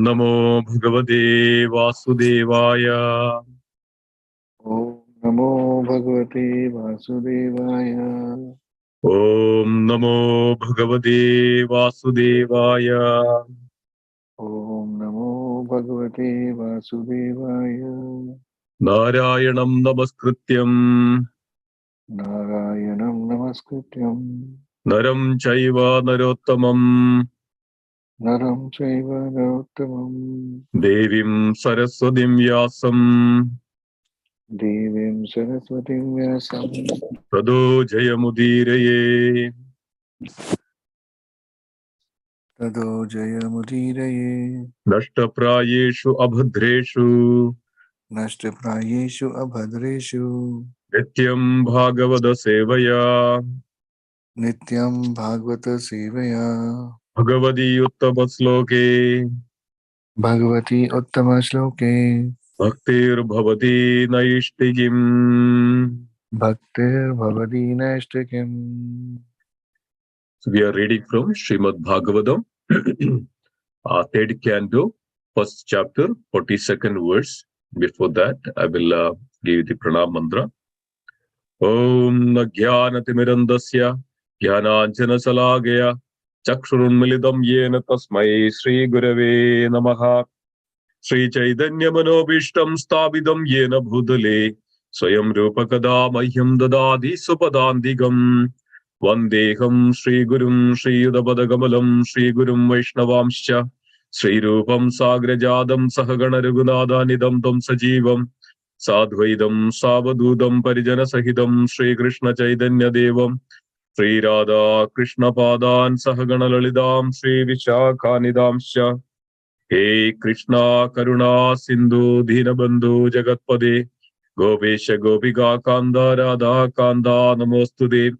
Namo Bhagavate Vasudevaya. Om Namo Bhagavate Vasudevaya. Om Namo Bhagavate Vasudevaya. Om Namo Bhagavate Vasudevaya. Narayanam Namaskrityam Narayanam Namaskrityam Naram Chaiva Narottamam Naram Chaiva Narottamam Devim Saraswatim Vyasam Devim Saraswatim Vyasam Tado Jayamudiraye. Tado Jayamudiraye Nashtaprayeshu Abhadreshu Nashtaprayeshu Abhadreshu Nityam Bhagavada Sevaya Nityam Bhagavata Sevaya Bhagavadi Uttama Sloke Bhagavati Uttama Shloke Bhaktir Bhavati Naishtigim. Bhaktir Bhavati Nashtakim. So we are reading from Srimad Bhagavatam, third Canto, first chapter, 42nd verse. Before that, I will give you the pranam mantra. Om Nagyanatimirandasya Jnananjana Salagaya Chakshurunmilidam Yena Tasmai Sri Gurave Namaha Sri Chaitanya Manobishtam Stabidam Yena Bhudale Swayam Rupakada Mahyam Dadadi Supadandigam Vandeham Sri Gurum Sri Udabadagamalam Sri Gurum Vaishnavamscha Sri Rupam Sagrajadam Sahagana Raghunada Nidam Tam Sajivam Sadvaidam Savadudam Parijana Sahidam Sri Krishna Chaitanya Devam Sri Radha Krishna Padan Sahagana Lalidam Sri Vishakhanidamscha He Krishna Karuna Sindhu Dhinabandhu Jagatpade Gopesha Gopika Kanda Radha Kanda Namostude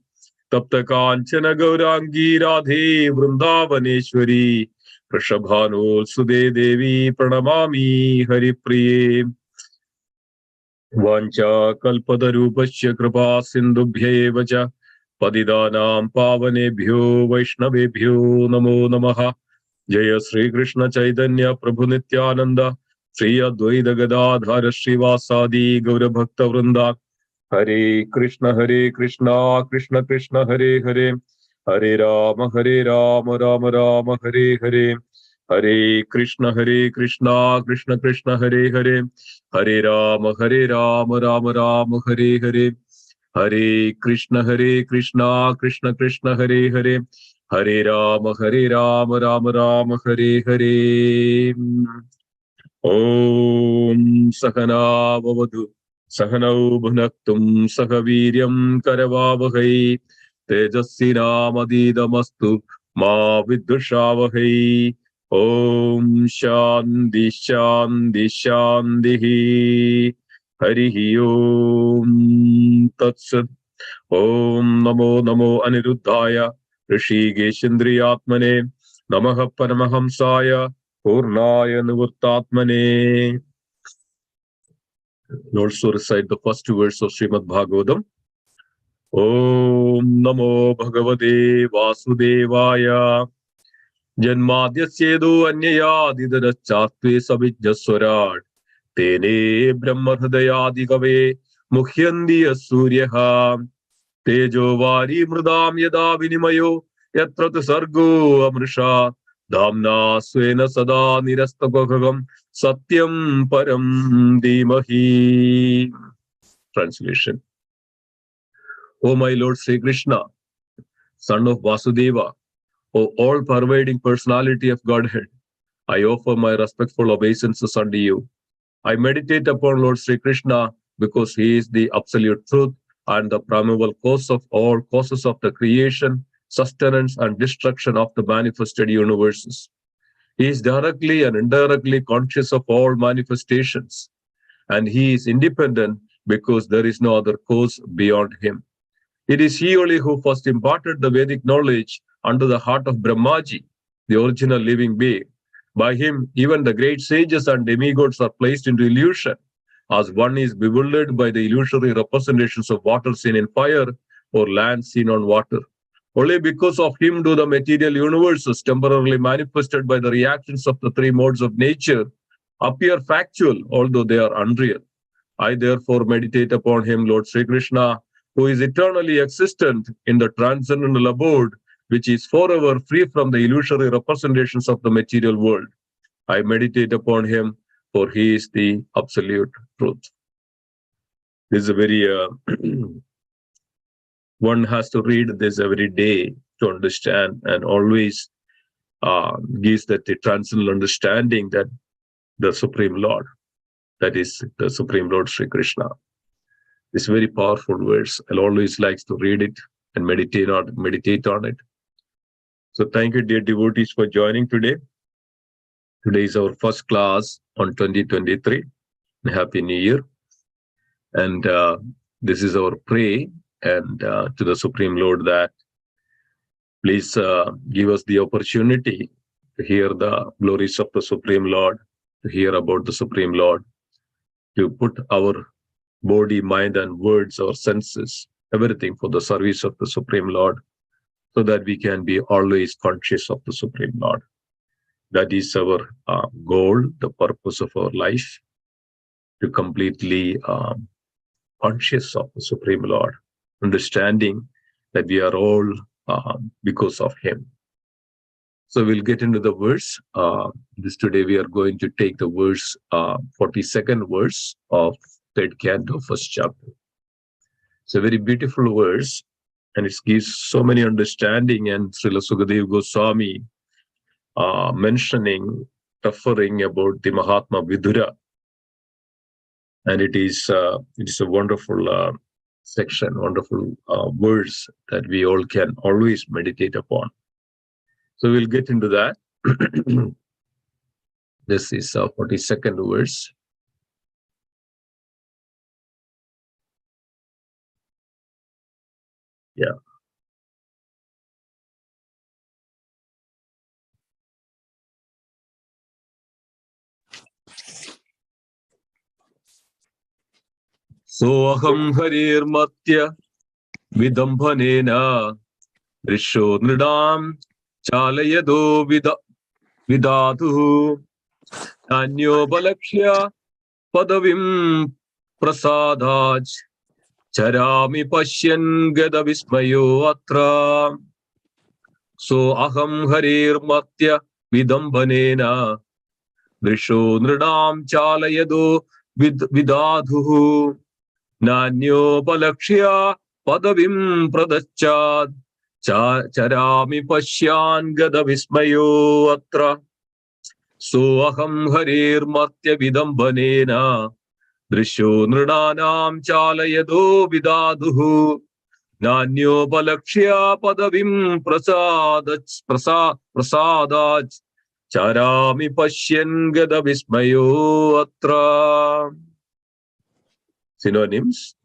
Tapta Kanchana Gaurangi Radhe Vrindavaneshwari Prashabhanu Sude Devi Pranamami Haripriye Vancha Kalpatarupasya Kripa Sindhubhya Vacha Padidanam Pavanebhyo Vaishnavebhyo Namo Namaha Jaya Sri Krishna Chaitanya Prabhu Nityananda Sri Advaita Gadadhara Srivasadi Gaura Bhakta Vrinda Hare Krishna Krishna Krishna Hare Hare Hare Rama Rama Rama Hare Hare Hare Krishna Krishna Krishna Hare Hare Hare Rama Rama Rama Hare Hare Hare Krishna Krishna Krishna Hare Hare Hare Rama Rama Rama Hare Hare. Om Sahana Vavadu Sahanau Bhunaktum Sahaviryam Karavavahai Tejasvinamadidastu Ma Viddushavahai. Om Shanti Shanti Shanti Harihi Om Tatsat. Om Namo Aniruddhaya Rishikeshendriyatmane Namaha Paramahamsaya Purnaya Nivurtatmane. Also recite the first verse of Srimad Bhagavatam. Om Namo Bhagavate Vasudevaya Janmadhyasyedo Anyayadidarachattve Savijjaswarat Tene Brahmahridayadi Kave Mukhyandi Asuryaha Tejo Vari Mridam Yada Vinimayo Yatra Sargo Amrisha Damna Swena Sada Nirastabhagam Satyam Param Dhimahi. Translation. O my Lord Sri Krishna, son of Vasudeva, O all-pervading personality of Godhead, I offer my respectful obeisances unto you. I meditate upon Lord Sri Krishna because he is the absolute truth and the primeval cause of all causes of the creation, sustenance, and destruction of the manifested universes. He is directly and indirectly conscious of all manifestations, and he is independent because there is no other cause beyond him. It is he only who first imparted the Vedic knowledge unto the heart of Brahmaji, the original living being. By him, even the great sages and demigods are placed into illusion, as one is bewildered by the illusory representations of water seen in fire or land seen on water. Only because of him do the material universes, temporarily manifested by the reactions of the three modes of nature, appear factual, although they are unreal. I therefore meditate upon him, Lord Sri Krishna, who is eternally existent in the transcendental abode, which is forever free from the illusory representations of the material world. I meditate upon him, for he is the absolute truth. This is a very, one has to read this every day to understand, and always gives that the transcendental understanding that the Supreme Lord, that is the Supreme Lord Sri Krishna. This very powerful verse. I'll always likes to read it and meditate on it. So thank you, dear devotees, for joining today. Today is our first class on 2023. Happy New Year. And this is our pray and to the Supreme Lord that please give us the opportunity to hear the glories of the Supreme Lord, to hear about the Supreme Lord, to put our body, mind, and words, our senses, everything for the service of the Supreme Lord, so that we can be always conscious of the Supreme Lord. That is our goal, the purpose of our life, to completely conscious of the Supreme Lord, understanding that we are all because of him. So we'll get into the verse. This today we are going to take the verse, 42nd verse of third canto, first chapter. It's a very beautiful verse, and it gives so many understanding. And Srila Sukadeva Goswami mentioning, referring about the Mahatma Vidura, and it is a wonderful section, wonderful verse that we all can always meditate upon. So we'll get into that. This is 42nd verse. Yeah. Soham harir matya vidambhanena risho nridam chalayado vidatuhu anyo balakshya padavim prasadaj charami pashyan gada vismayo atra. So aham harir matya vidambhanena risho nridam chalayado vidatuhu nanyo balakshya padavim pradachad charami pashyan gada vismayo atra. So aham harir matya vidambhanena drisho nridanam chalayado vidaduhu nanyo balakshya padavim prasadaj charami pashyan gada vismayo atra. Synonyms.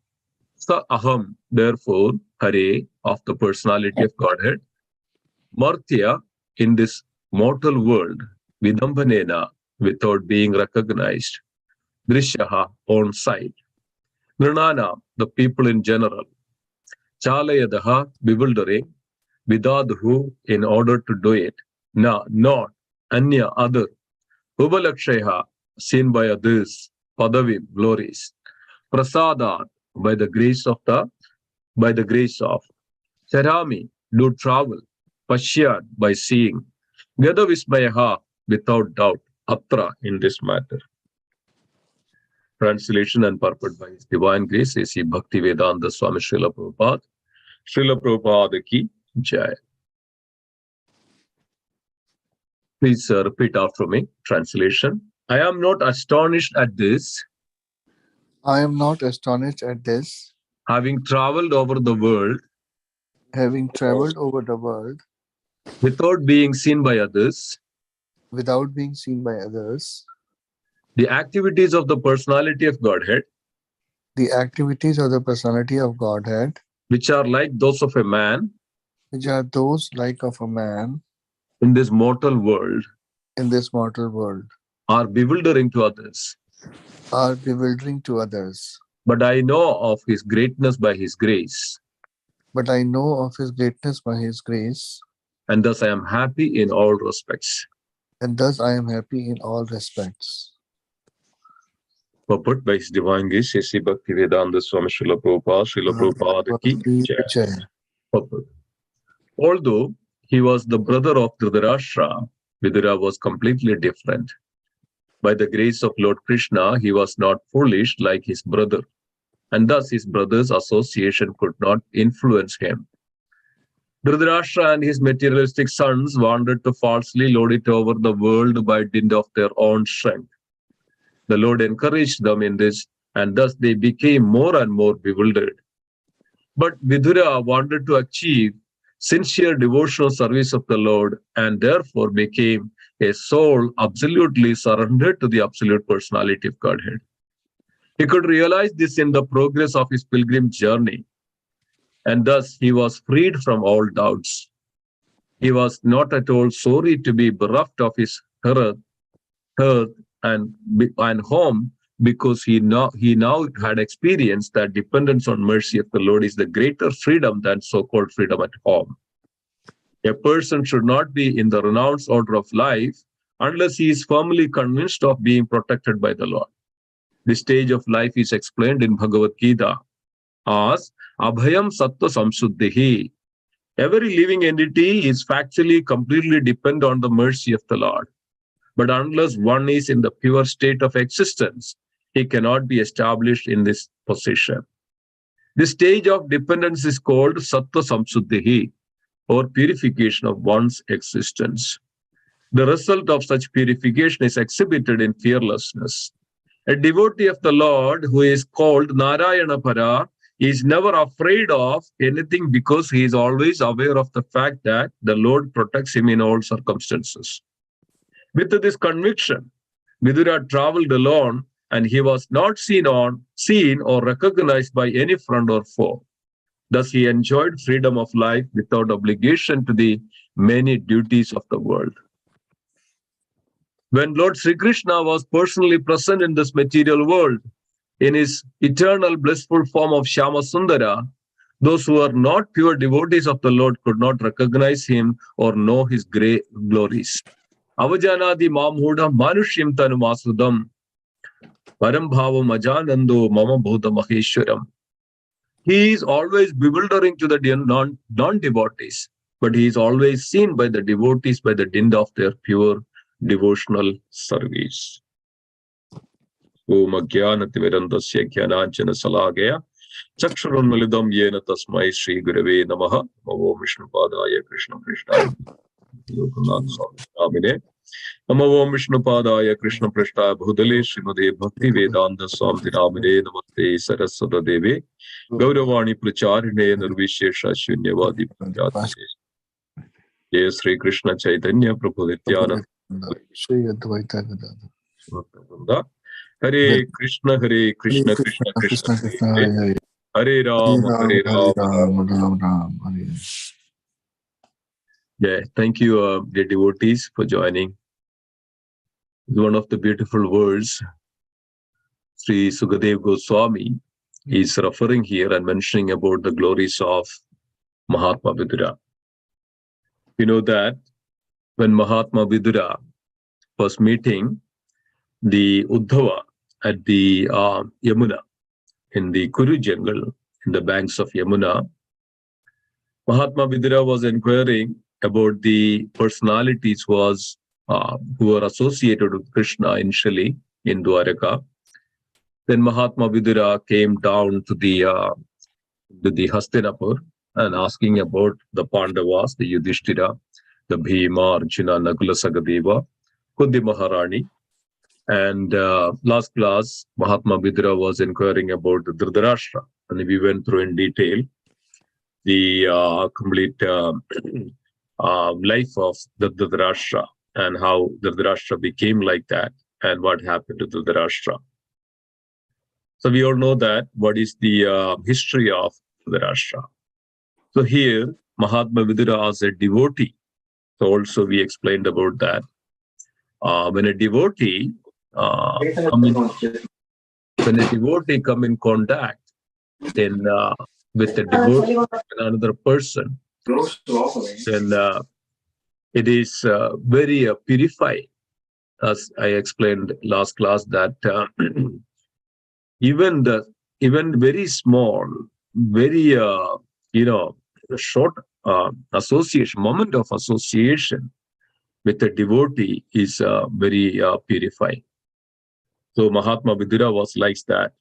Sa aham, therefore, Hare, of the personality of Godhead, Martya, in this mortal world, Vidambhanena, without being recognized, Drishyaha, on sight, Nirnana, the people in general, Chalayadaha, bewildering, Vidadhu, in order to do it, not, Anya, other, Ubalakshaha, seen by others, Padavim, glories, Prasada, by the grace of, Charami, do travel, Pashyan, by seeing, Gada Vismayaha, without doubt, Atra, in this matter. Translation and purport by His Divine Grace, A.C. Bhaktivedanta Swami Srila Prabhupada. Srila Prabhupada ki Jai. Please repeat after me. Translation. I am not astonished at this. I am not astonished at this. Having traveled over the world. Having traveled over the world. Without being seen by others. Without being seen by others. The activities of the personality of Godhead. The activities of the personality of Godhead. Which are like those of a man. Which are those like of a man. In this mortal world. In this mortal world. Are bewildering to others. Are bewildering to others. But I know of His greatness by His grace. but I know of his greatness by his grace, and thus I am happy in all respects. and thus I am happy in all respects. Purport by His Divine Grace, Sri Bhaktivedanta Swami Srila Prabhupada ki jai. Purport. Although he was the brother of Dhritarashtra, Vidura was completely different. By the grace of Lord Krishna, he was not foolish like his brother, and thus his brother's association could not influence him. Dhritarashtra and his materialistic sons wanted to falsely lord it over the world by dint of their own strength. The Lord encouraged them in this, and thus they became more and more bewildered. But Vidura wanted to achieve sincere devotional service of the Lord, and therefore became a soul absolutely surrendered to the absolute personality of Godhead. He could realize this in the progress of his pilgrim journey, and thus he was freed from all doubts. He was not at all sorry to be bereft of his hearth and home, because he now had experienced that dependence on mercy of the Lord is the greater freedom than so-called freedom at home. A person should not be in the renounced order of life unless he is firmly convinced of being protected by the Lord. This stage of life is explained in Bhagavad Gita as Abhayam Sattva Samsuddhihi. Every living entity is factually completely dependent on the mercy of the Lord. But unless one is in the pure state of existence, he cannot be established in this position. This stage of dependence is called Sattva Samsuddhihi, or purification of one's existence. The result of such purification is exhibited in fearlessness. A devotee of the Lord who is called Narayana Para is never afraid of anything because he is always aware of the fact that the Lord protects him in all circumstances. With this conviction, Vidura traveled alone, and he was not seen or recognized by any friend or foe. Thus, he enjoyed freedom of life without obligation to the many duties of the world. When Lord Sri Krishna was personally present in this material world, in his eternal blissful form of Shyama Sundara, those who are not pure devotees of the Lord could not recognize him or know his great glories. Avajanadi mamhuda manushim tanumasudam param bhavam ajanando mama bhuta maheshwaram. He is always bewildering to the non-devotees, but he is always seen by the devotees by the dint of their pure devotional service. Om Ajnanati Virandasya Jnananjana Salagaya Chakshurunmilidam Yena Tasmai Shri Gurave Namaha. Om Vishnupadaya Krishna Prasthaya Lokanath Swami Namo Om Vishnupadaya Krishna Prasthaya Bhudale Srimade Bhakti Vedanta Swami Namine Namaste Saraswata Devi Gauravani Pracharine Nirvishesha Shunyavadi Prajate. Jai Sri Krishna Chaitanya Prabhu Nityananda Shri Advaita Gadadhar. Hare Krishna Krishna Krishna Hare Hare Rama Hare Rama Ram Ram Hare. Yeah, thank you, dear devotees, for joining. One of the beautiful words Sri Sukadev Goswami is referring here and mentioning about the glories of Mahatma Vidura. You know that when Mahatma Vidura was meeting the Uddhava at the Yamuna, in the Kuru jungle, in the banks of Yamuna, Mahatma Vidura was inquiring about the personalities who were associated with Krishna initially in Dwaraka. Then Mahatma Vidura came down to the Hastinapur and asking about the Pandavas, the Yudhishthira, the Bhima, Arjuna, Nakula, Sagadeva, Kundi Maharani. And last class, Mahatma Vidura was inquiring about the Dhritarashtra, and we went through in detail the complete life of the Dhritarashtra and how Dhritarashtra became like that and what happened to Dhritarashtra. So we all know that what is the history of Dhritarashtra. So here, Mahatma Vidura as a devotee. So also we explained about that. When a devotee come in contact, then with a devotee and another person, then it is very purifying. As I explained last class, that even very small, very short moment of association with a devotee is very purifying. So Mahatma Vidura was like that,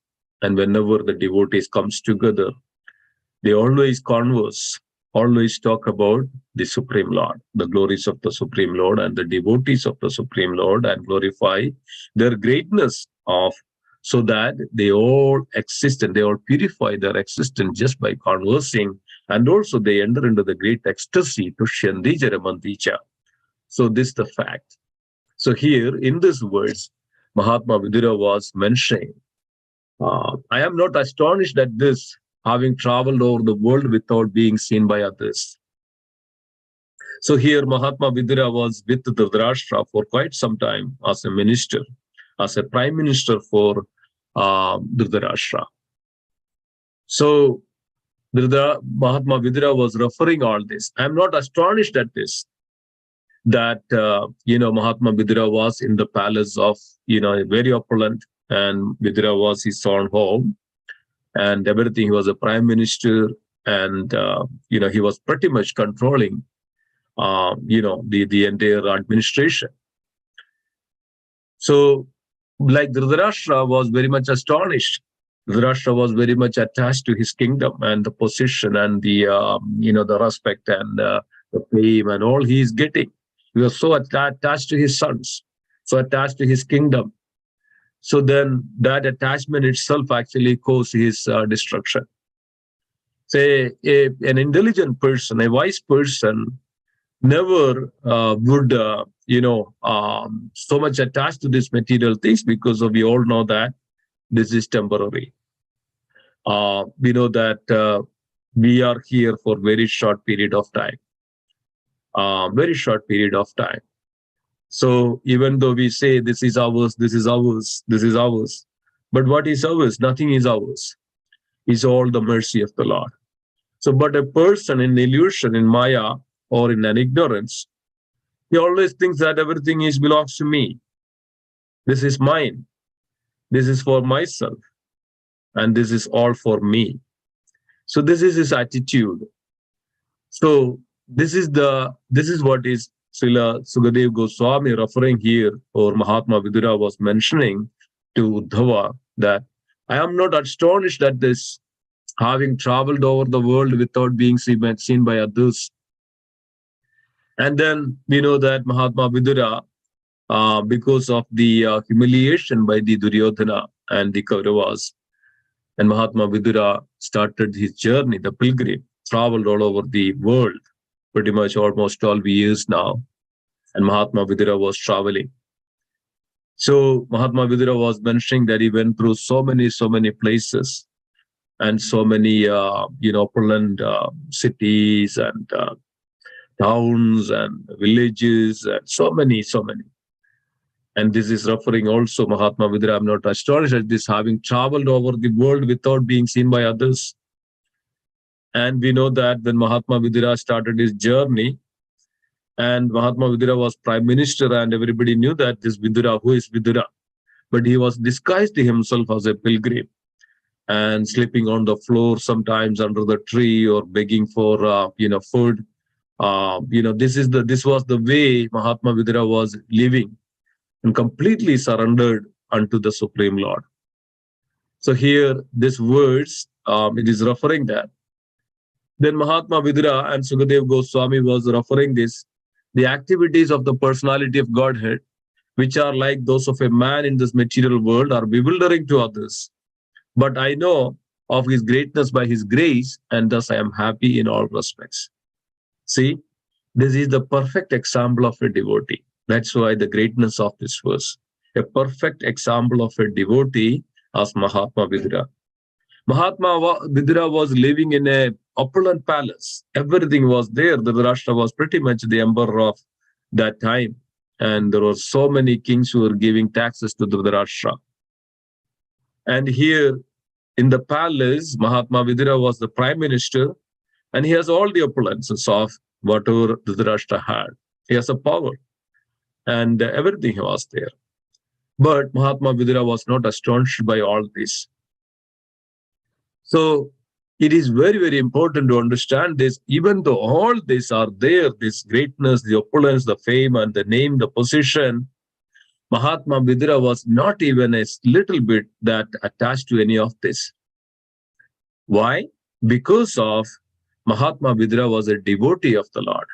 and whenever the devotees comes together, they always converse, always talk about the Supreme Lord, the glories of the Supreme Lord and the devotees of the Supreme Lord, and glorify their greatness of, so that they all exist and they all purify their existence just by conversing, and also they enter into the great ecstasy to Shandi Jaramanticha. So this is the fact. So here in this verse, Mahatma Vidura was mentioning, I am not astonished at this, having traveled over the world without being seen by others. So here Mahatma Vidura was with Dhritarashtra for quite some time as a minister, as a prime minister for Dhritarashtra. So Mahatma Vidura was referring all this. I am not astonished at this, that Mahatma Vidura was in the palace of very opulent, and Vidura was his own home and everything. He was a prime minister, and he was pretty much controlling the entire administration. So like Dhritarashtra was very much astonished. Dhritarashtra was very much attached to his kingdom and the position and the the respect and the fame and all he is getting. He was so attached to his sons, so attached to his kingdom. So then that attachment itself actually caused his destruction. Say an intelligent person, a wise person, never would so much attached to these material things, because we all know that this is temporary. We know that we are here for very short period of time. Very short period of time. So even though we say this is ours, this is ours, this is ours, but what is ours? Nothing is ours. It's all the mercy of the Lord. So, but a person in illusion, in Maya, or in an ignorance, he always thinks that everything belongs to me. This is mine. This is for myself. And this is all for me. So this is his attitude. So this is what is Srila Sukadeva Goswami referring here, or Mahatma Vidura was mentioning to Uddhava, that I am not astonished at this, having traveled over the world without being seen by others. And then we know that Mahatma Vidura, because of the humiliation by the Duryodhana and the Kauravas, and Mahatma Vidura started his journey, the pilgrim, traveled all over the world, pretty much almost 12 years now. And Mahatma Vidura was traveling. So Mahatma Vidura was mentioning that he went through so many places, and so many opulent cities and towns and villages, and so many. And this is referring also Mahatma Vidura. I'm not astonished at this, having traveled over the world without being seen by others. And we know that when Mahatma Vidura started his journey, and Mahatma Vidura was prime minister, and everybody knew that this Vidura, who is Vidura? But he was disguised himself as a pilgrim, and sleeping on the floor, sometimes under the tree, or begging for food. This was the way Mahatma Vidura was living, and completely surrendered unto the Supreme Lord. So here, this words, it is referring that. Then Mahatma Vidura and Sukadeva Goswami was referring this, the activities of the personality of Godhead, which are like those of a man in this material world, are bewildering to others. But I know of his greatness by his grace, and thus I am happy in all respects. See, this is the perfect example of a devotee. That's why the greatness of this verse. A perfect example of a devotee as Mahatma Vidura. Mahatma Vidura was living in a opulent palace. Everything was there. Dhritarashtra was pretty much the emperor of that time. And there were so many kings who were giving taxes to Dhritarashtra. And here, In the palace, Mahatma Vidura was the prime minister, and he has all the opulences of whatever Dhritarashtra had. He has a power, and everything was there. But Mahatma Vidura was not astonished by all this. So it is very, very important to understand this. Even though all these are there, this greatness, the opulence, the fame, and the name, the position, Mahatma Vidura was not even a little bit that attached to any of this. Why? Because of Mahatma Vidura was a devotee of the Lord.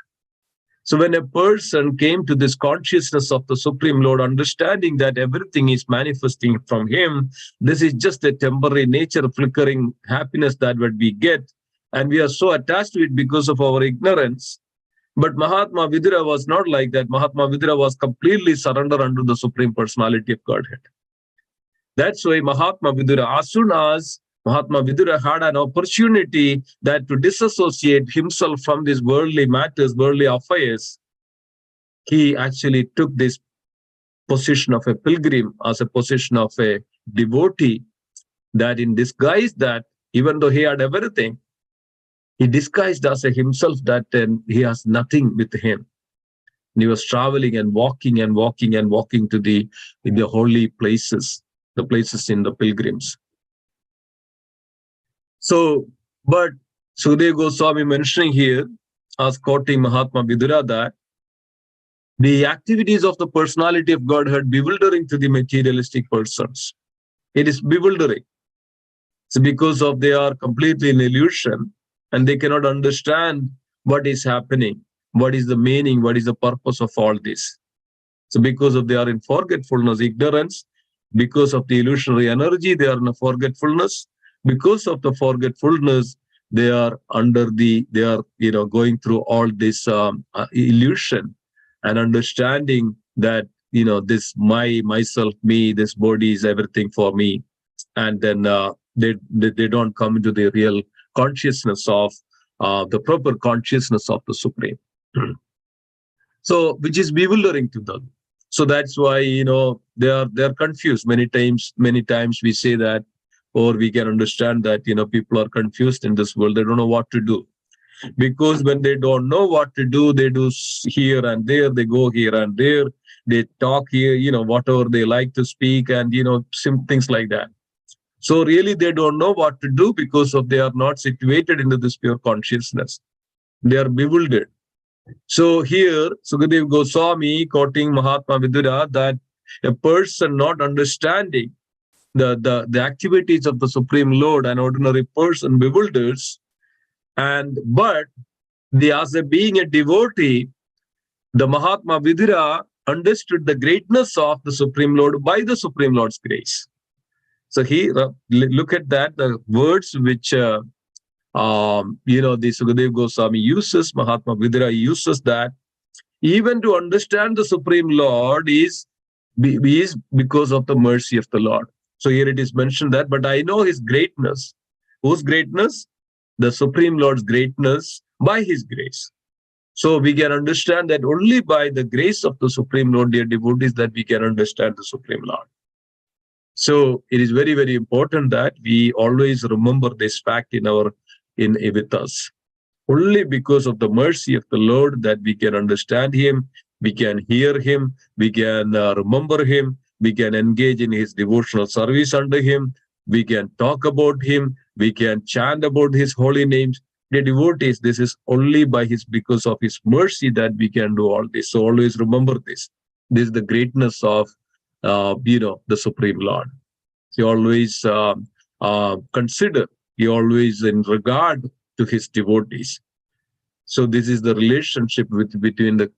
So when a person came to this consciousness of the Supreme Lord, understanding that everything is manifesting from him, this is just a temporary nature, flickering happiness that what we get, and we are so attached to it because of our ignorance. But Mahatma Vidura was not like that. Mahatma Vidura was completely surrendered unto the Supreme Personality of Godhead. That's why Mahatma Vidura, as soon as Mahatma Vidura had an opportunity that to disassociate himself from these worldly matters, worldly affairs, he actually took this position of a pilgrim as a position of a devotee, that in disguise that even though he had everything, he disguised as a himself that he has nothing with him. And he was traveling and walking and walking and walking to the holy places, the places in the pilgrims. So, but Sukadeva Goswami mentioning here, as quoting Mahatma Vidura, that the activities of the personality of Godhead bewildering to the materialistic persons. It is bewildering. So because of they are completely in illusion and they cannot understand what is happening, what is the meaning, what is the purpose of all this. So because of they are in forgetfulness, ignorance, because of the illusionary energy, they are in a forgetfulness. Because of the forgetfulness, they are going through all this illusion and understanding that, this myself, me, this body is everything for me. And then they don't come into the real consciousness of the proper consciousness of the Supreme. So, which is bewildering to them. So that's why, they are confused. Many times we say that, or we can understand that, people are confused in this world. They don't know what to do. Because when they don't know what to do, they do here and there, they go here and there, they talk here, whatever they like to speak, and, things like that. So really, they don't know what to do because of they are not situated into this pure consciousness. They are bewildered. So here, Sukadeva Goswami quoting Mahatma Vidura, that a person not understanding the activities of the Supreme Lord, an ordinary person bewilders, but as being a devotee, the Mahatma Vidura understood the greatness of the Supreme Lord by the Supreme Lord's grace. So look at that, the words which the Sukadeva Goswami uses, Mahatma Vidura uses, that even to understand the Supreme Lord is because of the mercy of the Lord. So here it is mentioned that, but I know his greatness. Whose greatness? The Supreme Lord's greatness by his grace. So we can understand that only by the grace of the Supreme Lord, dear devotees, that we can understand the Supreme Lord. So it is very, very important that we always remember this fact with us. Only because of the mercy of the Lord that we can understand him, we can hear him, we can remember him, we can engage in his devotional service under him, we can talk about him, we can chant about his holy names. The devotees, this is only because of his mercy that we can do all this. So always remember this. This is the greatness of the Supreme Lord. You always consider, you always in regard to his devotees. So this is the relationship between the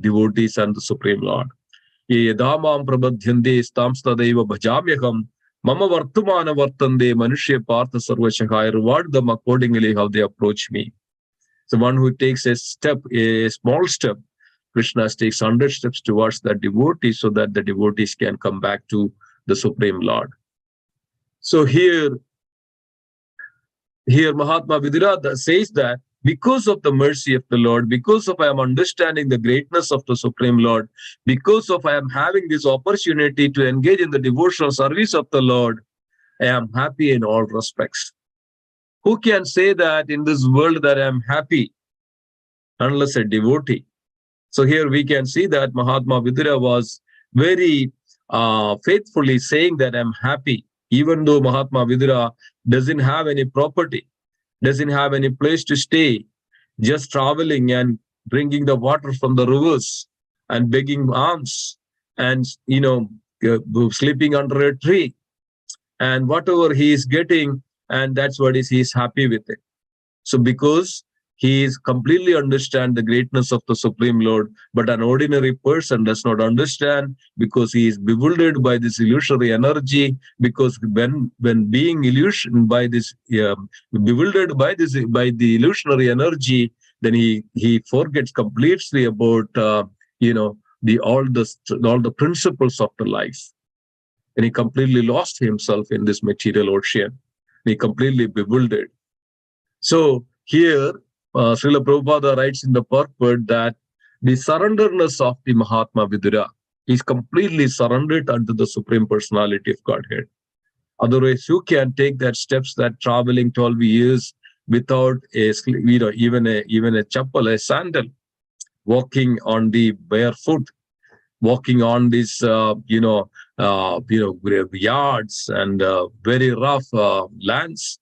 devotees and the Supreme Lord. Yedamam prabadhyande stamstadeva bhajamyaham mama vartamana vartande manushya partha sarvashah. I reward them accordingly how they approach me. So one who takes a small step, Krishna takes 100 steps towards that devotee, so that the devotees can come back to the Supreme Lord. So here Mahatma Vidura says that because of the mercy of the Lord, because of I am understanding the greatness of the Supreme Lord, because of I am having this opportunity to engage in the devotional service of the Lord, I am happy in all respects. Who can say that in this world that I am happy unless a devotee? So here we can see that Mahatma Vidura was very faithfully saying that I'm happy, even though Mahatma Vidura doesn't have any property, doesn't have any place to stay, just traveling and bringing the water from the rivers and begging alms and, sleeping under a tree, and whatever he is getting, and that's what he is happy with it. So because he is completely understand the greatness of the Supreme Lord, but an ordinary person does not understand because he is bewildered by this illusory energy. Because when being illusioned by this, bewildered by the illusionary energy, then he forgets completely about all the principles of the life, and he completely lost himself in this material ocean. He completely bewildered. So here, Srila Prabhupada writes in the purport that the surrenderness of the Mahatma Vidura is completely surrendered unto the Supreme Personality of Godhead. Otherwise, you can take that steps that traveling 12 years without even a chappal, a sandal, walking on the barefoot, walking on these yards and very rough lands,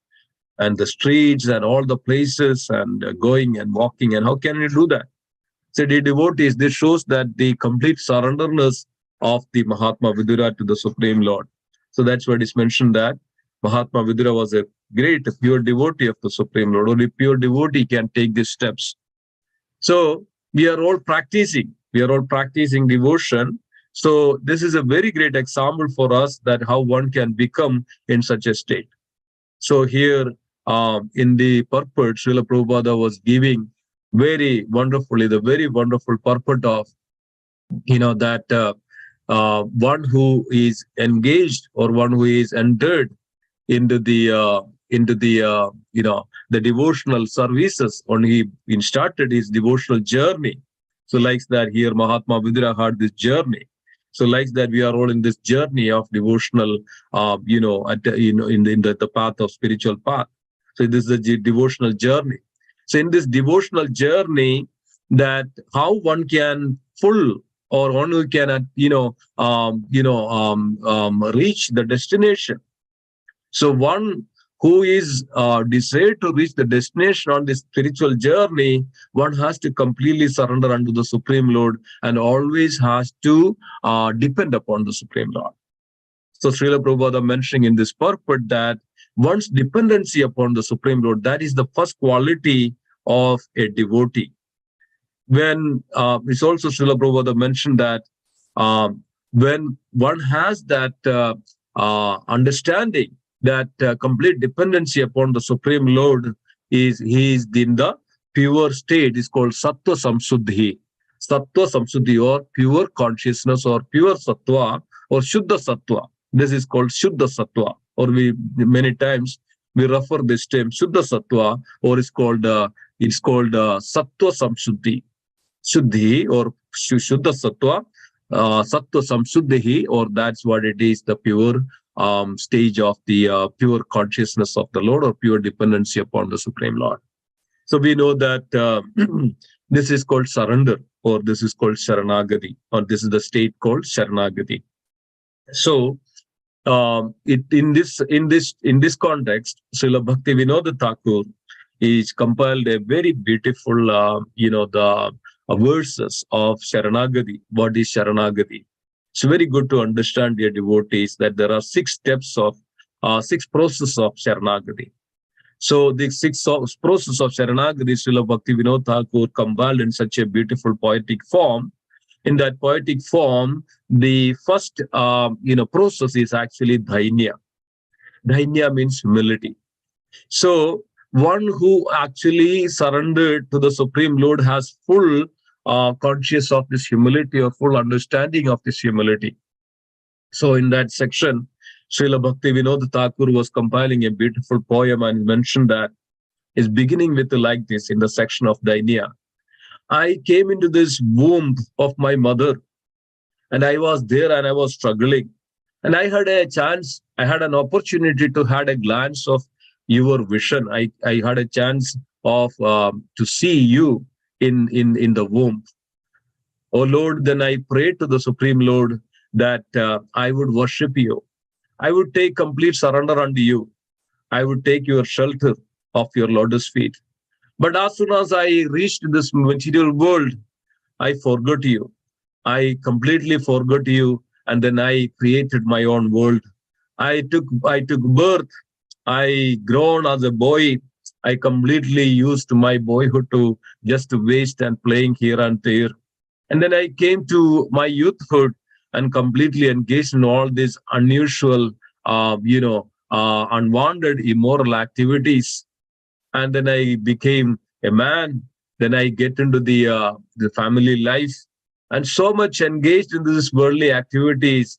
and the streets and all the places, and going and walking. And how can you do that? So the devotees, this shows that the complete surrenderness of the Mahatma Vidura to the Supreme Lord. So that's what is mentioned, that Mahatma Vidura was a great pure devotee of the Supreme Lord. Only pure devotee can take these steps. So we are all practicing devotion. So this is a very great example for us that how one can become in such a state. So here in the purport, Srila Prabhupada was giving very wonderfully the very wonderful purport of, that one who is engaged or one who is entered into the the devotional services when he started his devotional journey. So like that here Mahatma Vidura had this journey. So like that we are all in this journey of devotional, in the path of spiritual path. So this is a devotional journey. So in this devotional journey, that how one can or one who can reach the destination. So one who is desired to reach the destination on this spiritual journey, one has to completely surrender unto the Supreme Lord and always has to depend upon the Supreme Lord. So Srila Prabhupada mentioning in this purport that one's dependency upon the Supreme Lord, that is the first quality of a devotee. When it's also Srila Prabhupada mentioned that when one has that understanding, that complete dependency upon the Supreme Lord, he is in the pure state, is called Sattva Samsuddhi. Sattva Samsuddhi, or pure consciousness, or pure Sattva, or Shuddha Sattva. This is called Shuddha Sattva, or many times we refer this term Shuddha Sattva, or it's called Sattva Samsuddhi. Shuddhi or Shuddha Sattva, Sattva Samsuddhi, or that's what it is, the pure stage of the pure consciousness of the Lord, or pure dependency upon the Supreme Lord. So we know that this is called surrender, or this is called Sharanagati, or this is the state called Sharanagati. So in this context, Srila Bhakti Vinod Thakur is compiled a very beautiful the verses of Sharanagati. What is Sharanagati? It's very good to understand, dear devotees, that there are 6 steps of 6 processes of Sharanagati. So the 6 processes of Sharanagati, Srila Bhakti Vinod Thakur compiled in such a beautiful poetic form. In that poetic form, the first process is actually Dhainya. Dhainya means humility. So one who actually surrendered to the Supreme Lord has full conscious of this humility, or full understanding of this humility. So in that section, Srila Bhakti Vinod Thakur was compiling a beautiful poem and mentioned that is beginning with like this in the section of Dhainya. I came into this womb of my mother, and I was there and I was struggling. And I had a chance, I had an opportunity to had a glance of your vision. I had a chance of to see you in the womb. Oh Lord, then I prayed to the Supreme Lord that I would worship you. I would take complete surrender unto you. I would take your shelter of your lotus feet. But as soon as I reached this material world, I forgot you. I completely forgot you, and then I created my own world. I took birth. I grown as a boy. I completely used my boyhood to just waste and playing here and there. And then I came to my youthhood and completely engaged in all these unusual, unwanted, immoral activities. And then I became a man. Then I get into the family life, and so much engaged in these worldly activities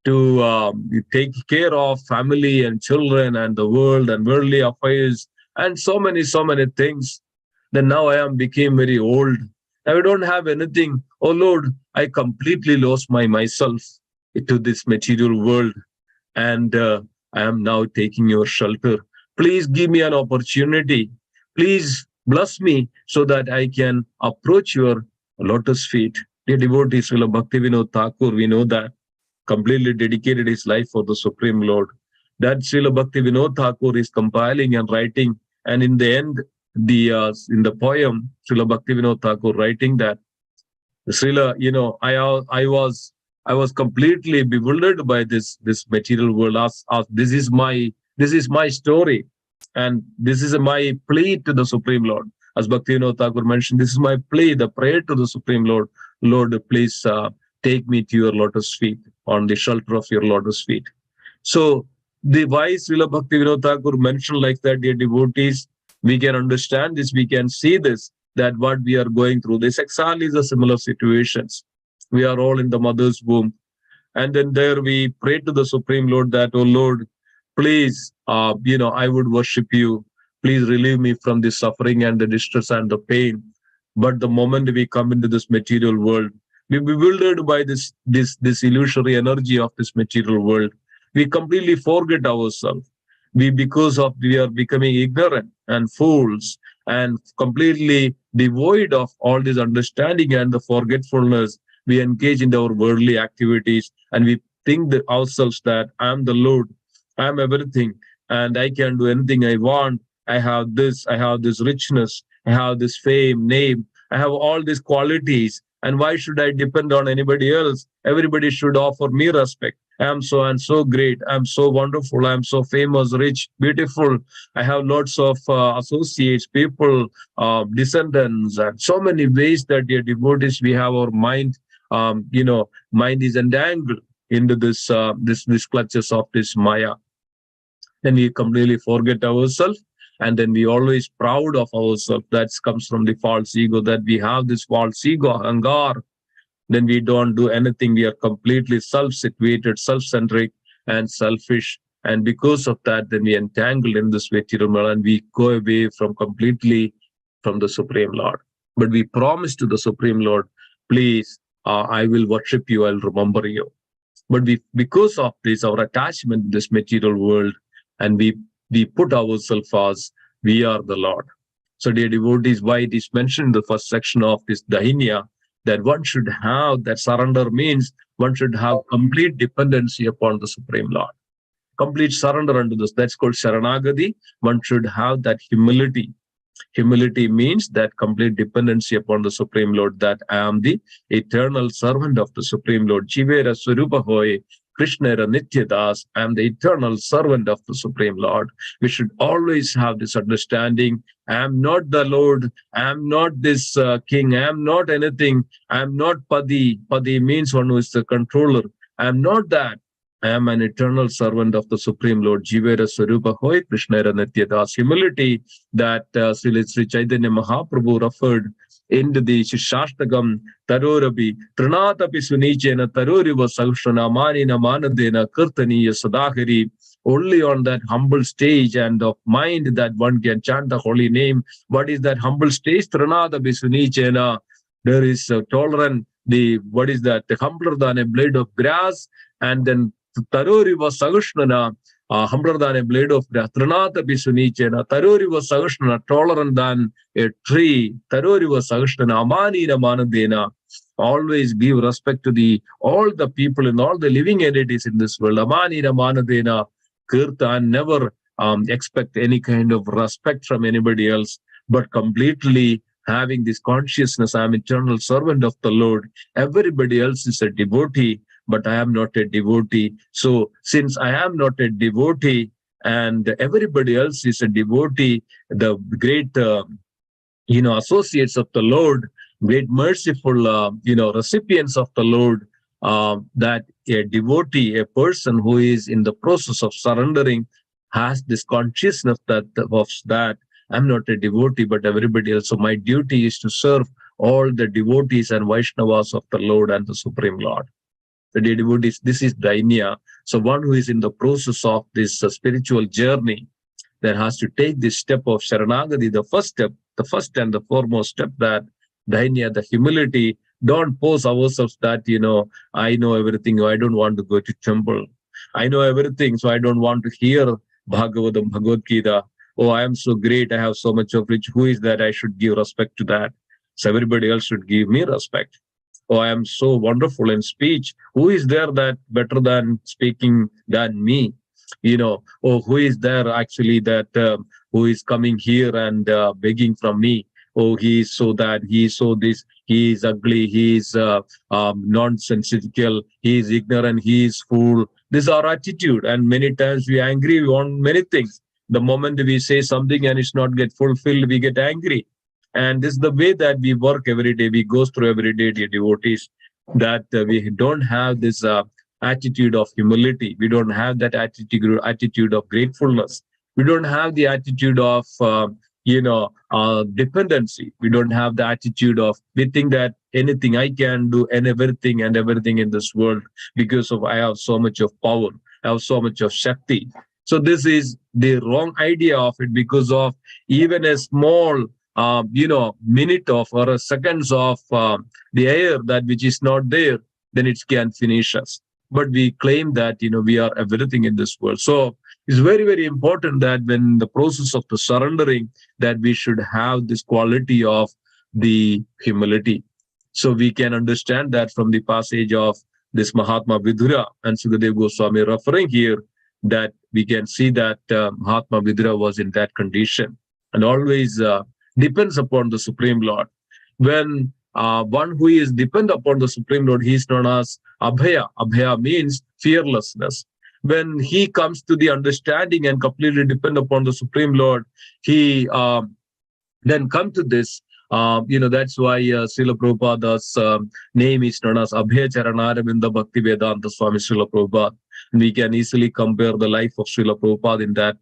to take care of family and children and the world and worldly affairs and so many things. Then now I am became very old. Now I don't have anything. Oh Lord, I completely lost my myself to this material world, and I am now taking your shelter. Please give me an opportunity. Please bless me so that I can approach your lotus feet. Dear devotees, Srila Bhaktivinoda Thakur, we know that completely dedicated his life for the Supreme Lord. That Srila Bhaktivinoda Thakur is compiling and writing, and in the end, in the poem, Srila Bhaktivinoda Thakur writing that Srila, I was completely bewildered by this material world. As this is my story, and this is my plea to the Supreme Lord. As Bhaktivinoda Thakur mentioned, this is my plea, the prayer to the Supreme Lord. Lord, please take me to your lotus feet, on the shelter of your lotus feet. So the wise Srila Bhaktivinoda Thakur mentioned like that, dear devotees, we can understand this, we can see this, that what we are going through, this exactly is a similar situations. We are all in the mother's womb. And then there we pray to the Supreme Lord that, oh Lord, please, I would worship you. Please relieve me from the suffering and the distress and the pain. But the moment we come into this material world, we're bewildered by this illusory energy of this material world. We completely forget ourselves. We are becoming ignorant and fools and completely devoid of all this understanding and the forgetfulness. We engage in our worldly activities, and we think that ourselves that I'm the Lord, I'm everything, and I can do anything I want. I have this richness, I have this fame, name, I have all these qualities. And why should I depend on anybody else? Everybody should offer me respect. I'm so and so great. I'm so wonderful. I'm so famous, rich, beautiful. I have lots of associates, people, descendants, and so many ways that dear devotees, we have our mind. Mind is entangled into this clutches of this Maya. Then we completely forget ourselves, and then we always proud of ourselves. That comes from the false ego, that we have this false ego, ahangar. Then we don't do anything. We are completely self-situated, self-centric, and selfish. And because of that, then we entangle in this material and we go away from completely from the Supreme Lord. But we promise to the Supreme Lord, please, I will worship you, I'll remember you. But because of this, our attachment to this material world, and we put ourselves as we are the Lord. So, dear devotees, why it is mentioned in the first section of this Dahinya, that one should have that surrender means one should have complete dependency upon the Supreme Lord. Complete surrender unto this. That's called Sharanagati. One should have that humility. Humility means that complete dependency upon the Supreme Lord, that I am the eternal servant of the Supreme Lord. Jivera Swarupa Hoy, Krishnera Nityadas, I am the eternal servant of the Supreme Lord. We should always have this understanding. I am not the Lord. I am not this king. I am not anything. I am not Padi. Padi means one who is the controller. I am not that. I am an eternal servant of the Supreme Lord. Jivera Swarupa Hoy, Krishnera Nityadas. Humility that Sri Chaitanya Mahaprabhu referred into the Shashtakam, Tarorabi, Trinatapi Sunichena, Taroriva Salshrana, Manina Manadena, Kirtaniya Sadahari. Only on that humble stage and of mind that one can chant the holy name. What is that humble stage? Trinatapi Sunichena. There is tolerant, the humbler than a blade of grass, and then Taroriva Sagashnana, humbler than a blade of grass, Trinata Pisunichena, Taroriva Sagashnana, taller than a tree, Taroriva Sagashnana, Amani Ramanadena. Always give respect to all the people and all the living entities in this world. Amani Ramanadena, Kirta, and never expect any kind of respect from anybody else, but completely having this consciousness, I am eternal servant of the Lord. Everybody else is a devotee, but I am not a devotee. So since I am not a devotee and everybody else is a devotee, the great associates of the Lord, great merciful recipients of the Lord, that a devotee, a person who is in the process of surrendering, has this consciousness that I'm not a devotee, but everybody else. So my duty is to serve all the devotees and Vaishnavas of the Lord and the Supreme Lord. The devotees, this is Dainya. So one who is in the process of this spiritual journey, that has to take this step of Sharanagati, the first and the foremost step, that Dainya, the humility. Don't pose ourselves that, I know everything, I don't want to go to temple. I know everything, so I don't want to hear Bhagavatam, Bhagavad Gita. Oh, I am so great, I have so much of rich. Who is that I should give respect to that? So everybody else should give me respect. Oh, I am so wonderful in speech. Who is there that better than speaking than me? Oh, who is there actually that who is coming here and begging from me? Oh, he is so that, he is so this, he is ugly, he is nonsensical, he is ignorant, he is fool. This is our attitude, and many times we are angry on many things. The moment we say something and it's not get fulfilled, we get angry. And this is the way that we work every day. We go through every day, dear devotees, that we don't have this attitude of humility. We don't have that attitude of gratefulness. We don't have the attitude of dependency. We don't have the attitude of, we think that anything I can do and everything in this world, because of I have so much of power, I have so much of Shakti. So this is the wrong idea of it, because of even a small minute of or a seconds of the air that which is not there, then it can finish us. But we claim that we are everything in this world. So it's very, very important that when the process of the surrendering, that we should have this quality of the humility. So we can understand that from the passage of this Mahatma Vidura and Sukadeva Goswami referring here, that we can see that Mahatma Vidura was in that condition and always depends upon the Supreme Lord. When one who is dependent upon the Supreme Lord, he is known as Abhaya. Abhaya means fearlessness. When he comes to the understanding and completely depend upon the Supreme Lord, he then come to this. That's why Srila Prabhupada's name is known as Abhaya Charanaramvinda Bhakti Vedanta Swami Srila Prabhupada. We can easily compare the life of Srila Prabhupada in that,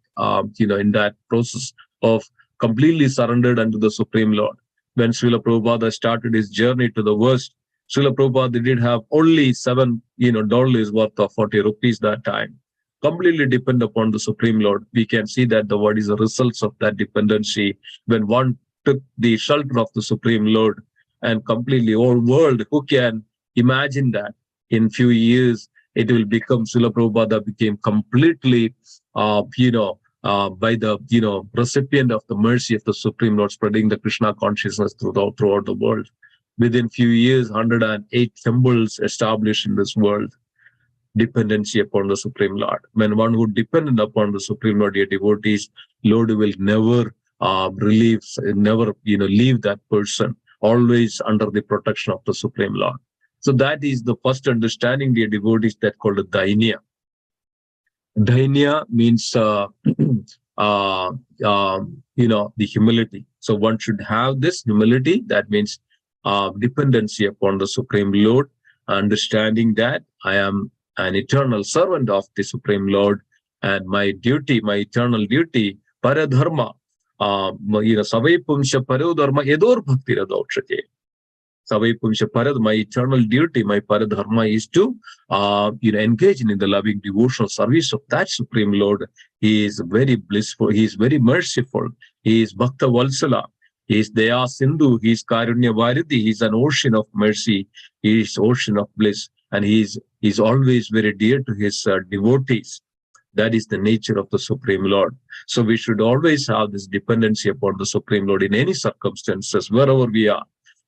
in that process of completely surrendered unto the Supreme Lord. When Srila Prabhupada started his journey to the West, Srila Prabhupada did have only $7 worth of 40 rupees that time. Completely depend upon the Supreme Lord. We can see that what is the results of that dependency when one took the shelter of the Supreme Lord and completely whole world. Who can imagine that in few years it will become Srila Prabhupada became completely, by the recipient of the mercy of the Supreme Lord, spreading the Krishna consciousness throughout the world. Within few years, 108 temples established in this world. Dependency upon the Supreme Lord. When one who dependent upon the Supreme Lord, dear devotees, Lord will never leave that person, always under the protection of the Supreme Lord. So that is the first understanding, dear devotees, that called Dainya. Dainya means the humility. So one should have this humility. That means dependency upon the Supreme Lord, understanding that I am an eternal servant of the Supreme Lord, and my duty, my eternal duty, paradharma, savai pumsha paradharma yador bhakti radauchate. Savai pumsha parad, my eternal duty, my paradharma is to engage in the loving devotional service of that Supreme Lord. He is very blissful, he is very merciful, he is Bhakta Valsala, he is Daya Sindhu, he is Karunya Varidhi, he is an ocean of mercy, he is ocean of bliss, and he is is always very dear to his devotees. That is the nature of the Supreme Lord. So we should always have this dependency upon the Supreme Lord in any circumstances, wherever we are.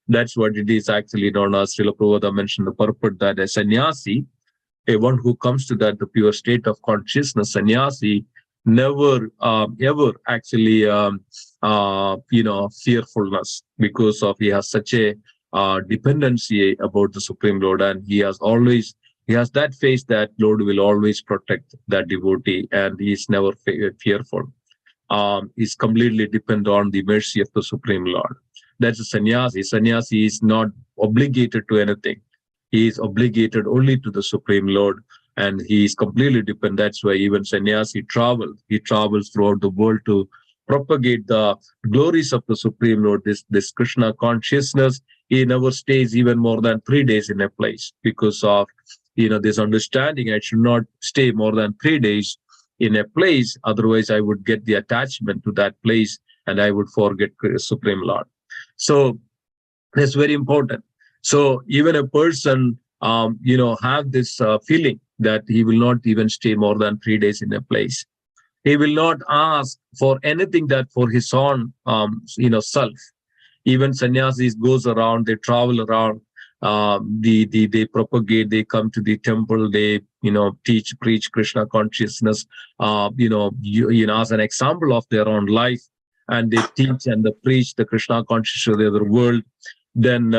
That's what it is actually known as. Srila Prabhupada mentioned the purport that a sannyasi, a one who comes to that the pure state of consciousness, sannyasi, never ever actually fearfulness, because of he has such a dependency about the Supreme Lord, and he has that faith that Lord will always protect that devotee, and he is never fearful. Is completely dependent on the mercy of the Supreme Lord. That's a sannyasi. Sannyasi is not obligated to anything. He is obligated only to the Supreme Lord, and he is completely dependent. That's why even sannyasi travels. He travels throughout the world to propagate the glories of the Supreme Lord, this Krishna consciousness. He never stays even more than 3 days in a place, because of this understanding. I should not stay more than 3 days in a place, otherwise I would get the attachment to that place and I would forget Supreme Lord. So that's very important. So even a person have this feeling that he will not even stay more than 3 days in a place. He will not ask for anything that for his own self. Even sannyasis goes around, they travel around, they propagate, they come to the temple, they teach, preach Krishna consciousness, as an example of their own life, and they teach and they preach the Krishna consciousness to the other world. Then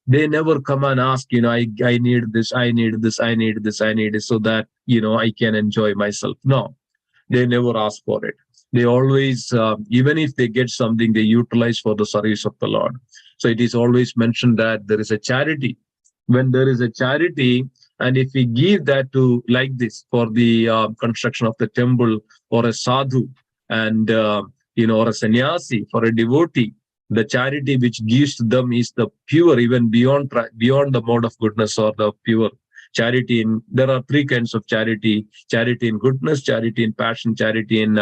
they never come and ask, I need this, I need this, I need this, I need it, so that I can enjoy myself. No, they never ask for it. They always, even if they get something, they utilize for the service of the Lord. So it is always mentioned that there is a charity. When there is a charity, and if we give that to like this for the construction of the temple, or a sadhu, and or a sannyasi, for a devotee, the charity which gives to them is the pure, even beyond the mode of goodness, or the pure charity. There are 3 kinds of charity: charity in goodness, charity in passion, charity in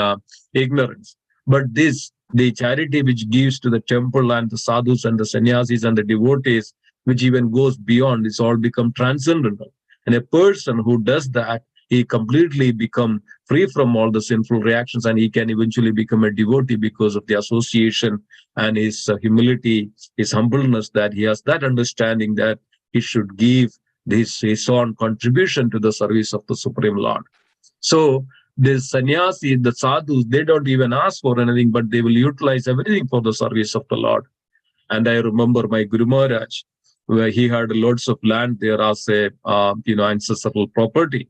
ignorance. But the charity which gives to the temple and the sadhus and the sannyasis and the devotees, which even goes beyond, it's all become transcendental. And a person who does that, he completely become free from all the sinful reactions, and he can eventually become a devotee because of the association and his humility, his humbleness, that he has that understanding that he should give his own contribution to the service of the Supreme Lord. So the sannyasi, the sadhus, they don't even ask for anything, but they will utilize everything for the service of the Lord. And I remember my Guru Maharaj, where he had loads of land there as a ancestral property.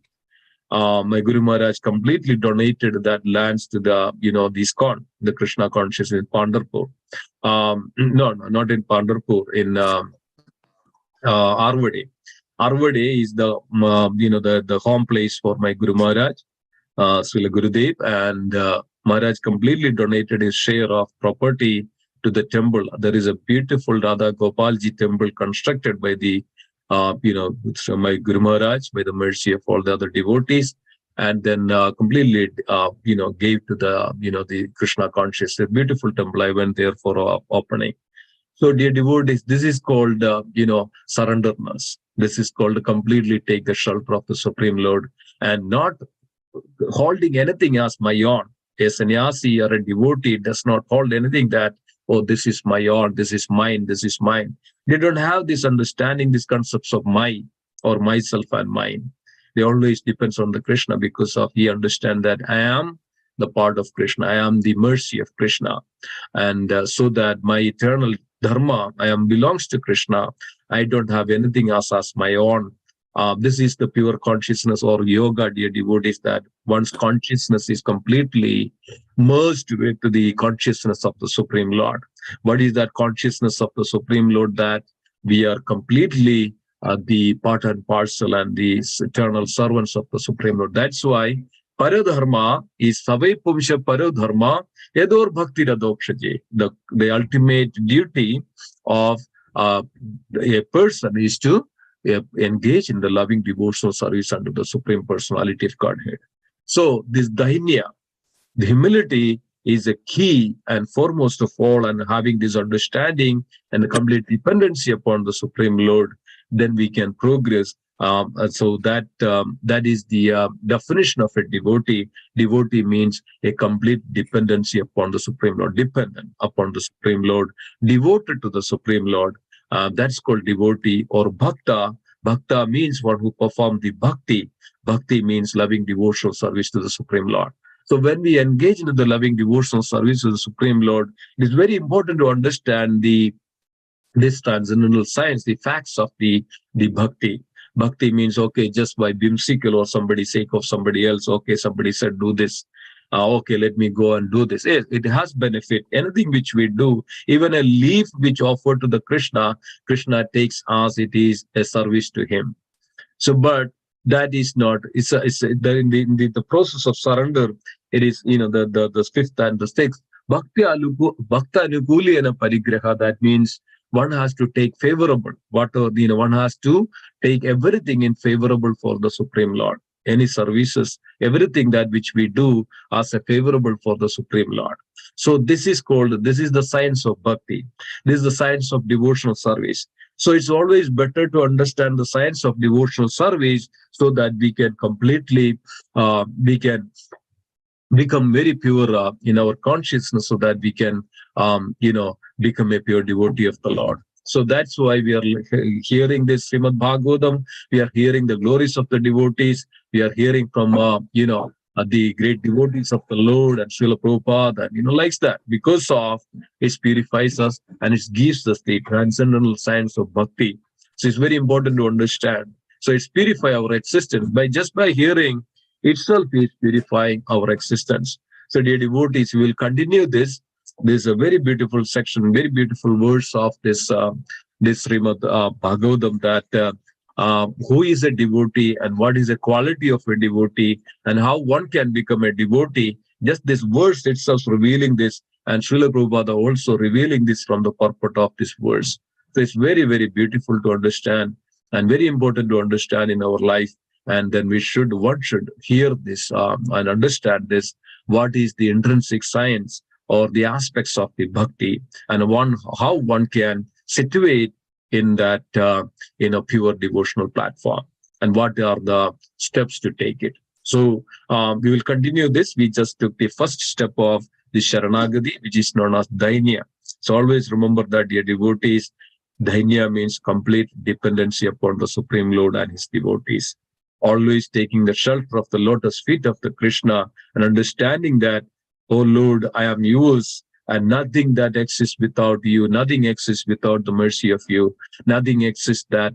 My Guru Maharaj completely donated that lands to the the ISKCON, the Krishna consciousness in Pandharpur. No, not in Pandharpur, in Arvade. Arvade is the the home place for my Guru Maharaj, Srila Gurudev, and Maharaj completely donated his share of property to the temple. There is a beautiful Radha Gopalji temple constructed by the my Guru Maharaj, by the mercy of all the other devotees, and then completely gave to the the Krishna consciousness. Beautiful temple. I went there for opening. So, dear devotees, this is called, surrenderness. This is called completely take the shelter of the Supreme Lord and not holding anything as my own. A sannyasi or a devotee does not hold anything that, oh, this is my own, this is mine, this is mine. They don't have this understanding, these concepts of my or myself and mine. They always depends on the Krishna, because of he understand that I am the part of Krishna, I am the mercy of Krishna, and so that my eternal dharma, I am belongs to Krishna. I don't have anything else as my own. This is the pure consciousness or yoga, dear devotees, that one's consciousness is completely merged with the consciousness of the Supreme Lord. What is that consciousness of the Supreme Lord? That we are completely the part and parcel and the eternal servants of the Supreme Lord. That's why Paradharma is Savai Pumsha Paradharma Yador Bhakti Radokshaje. The ultimate duty of a person is to engage in the loving devotional service under the Supreme Personality of Godhead. So this dainya, the humility, is a key and foremost of all, and having this understanding and the complete dependency upon the Supreme Lord, then we can progress So that is the definition of a devotee. Devotee means a complete dependency upon the Supreme Lord, dependent upon the Supreme Lord, devoted to the Supreme Lord. That's called devotee or bhakta. Bhakta means one who perform the bhakti. Bhakti means loving devotional service to the Supreme Lord. So when we engage in the loving devotional service to the Supreme Lord, it is very important to understand this transcendental science, the facts of the bhakti. Bhakti means, okay, just by whimsical or somebody's sake of somebody else, okay, somebody said do this. Okay, let me go and do this. Yes, it has benefit. Anything which we do, even a leaf which offered to the Krishna, Krishna takes as it is a service to him. So, but that is not. The process of surrender. It is the fifth and the sixth. Bhakta anukuli and parigraha. That means one has to take favorable. One has to take everything in favorable for the Supreme Lord. Any services, everything that which we do as a favorable for the Supreme Lord. So this is the science of bhakti. This is the science of devotional service. So it's always better to understand the science of devotional service so that we can completely, we can become very pure in our consciousness so that we can, become a pure devotee of the Lord. So that's why we are hearing this Srimad Bhagavatam. We are hearing the glories of the devotees. We are hearing from, the great devotees of the Lord and Srila Prabhupada, and, likes that. Because of it purifies us and it gives us the transcendental science of bhakti. So it's very important to understand. So it's purify our existence by hearing itself is purifying our existence. So, dear devotees, we will continue this. There's a very beautiful section, very beautiful verse of this Srimad Bhagavatam that who is a devotee and what is the quality of a devotee and how one can become a devotee. Just this verse itself revealing this, and Srila Prabhupada also revealing this from the purport of this verse. So it's very, very beautiful to understand and very important to understand in our life. And then one should hear this and understand this. What is the intrinsic science or the aspects of the bhakti, and how one can situate in that in a pure devotional platform, and what are the steps to take it. So we will continue this. We just took the first step of the Sharanagati, which is known as Dainya. So always remember that, dear devotees, Dainya means complete dependency upon the Supreme Lord and his devotees. Always taking the shelter of the lotus feet of the Krishna and understanding that, oh Lord, I am yours, and nothing that exists without you, nothing exists without the mercy of you, nothing exists that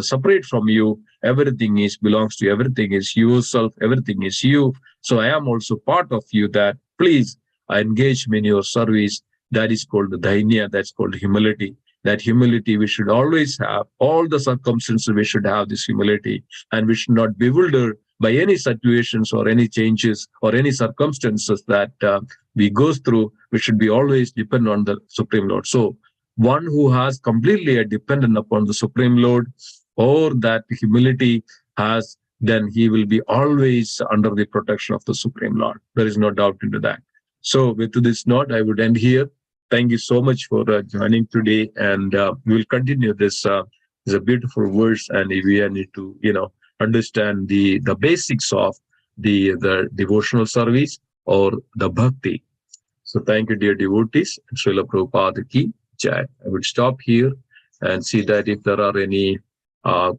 separate from you. Everything belongs to you, everything is yourself, everything is you. So I am also part of you. That please engage me in your service. That is called the Dainya, that's called humility. That humility we should always have. All the circumstances we should have this humility, and we should not be bewildered by any situations or any changes or any circumstances that we go through. We should be always dependent on the Supreme Lord. So one who has completely a dependent upon the Supreme Lord, or that humility has, then he will be always under the protection of the Supreme Lord. There is no doubt into that. So with this note, I would end here. Thank you so much for joining today, and we will continue this. It's a beautiful verse, and we need to, understand the basics of the devotional service or the bhakti. So thank you, dear devotees. Srila Prabhupada ki jai. I would stop here and see that if there are any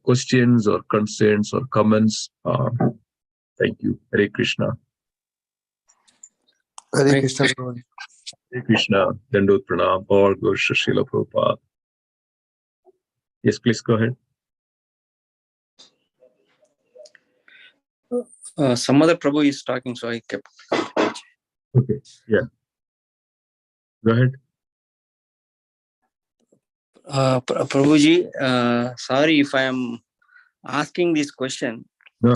questions or concerns or comments. Thank you. Hare Krishna. Hare Krishna. Hare Krishna. Dandot Pranam. All goes to Srila Prabhupada. Yes, please go ahead. Some other Prabhu is talking, so I kept. Okay, yeah. Go ahead. Prabhuji, sorry if I am asking this question. No.